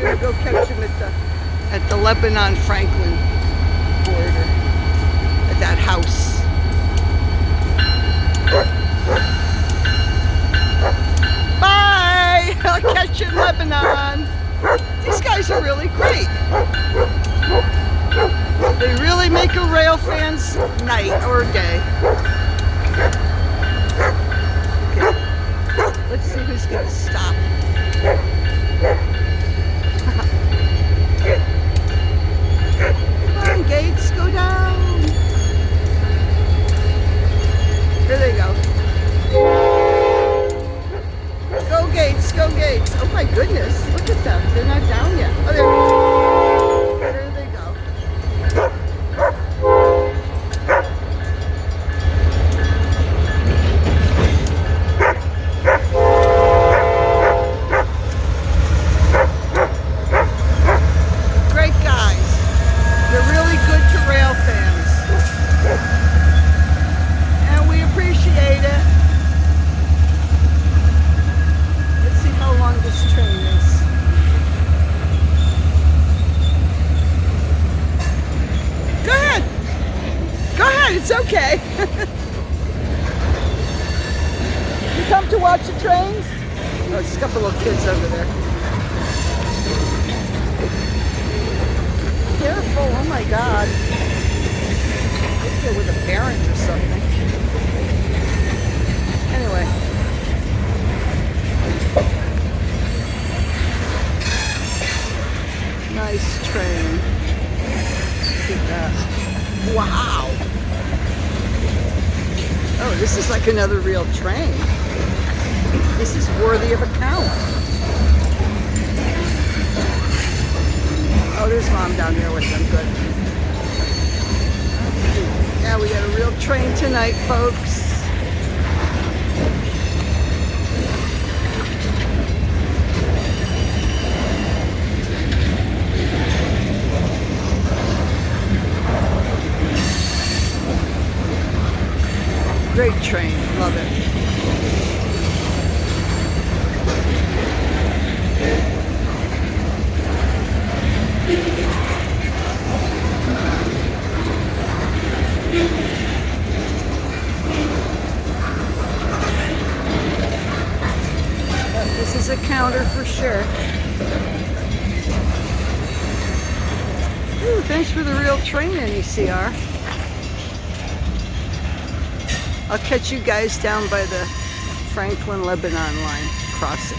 gonna go catch him at the Lebanon Franklin border at that house. Bye! I'll catch you in Lebanon. These guys are really great. They really make a rail fan's night or day. Okay. Let's see who's gonna stop. Come on, Gates, go down. Here they go. Go Gates, go Gates. Oh my goodness, look at them. They're not down yet. Oh, there they go. Great guys. They're really good to rail fans. And we appreciate it. Let's see how long this train is. Go ahead. Go ahead, it's okay. You come to watch the trains? Oh, there's a couple of kids over there. Careful, oh my God. Maybe they're with a parent or something. Anyway. Nice train. Look at that. Wow. Oh, this is like another real train. This is worthy of a count. Oh, there's Mom down there with them. Good. Yeah, we got a real train tonight, folks. Great train, love it. This is a counter for sure. Ooh, thanks for the real train, NECR. I'll catch you guys down by the Franklin Lebanon line crossing.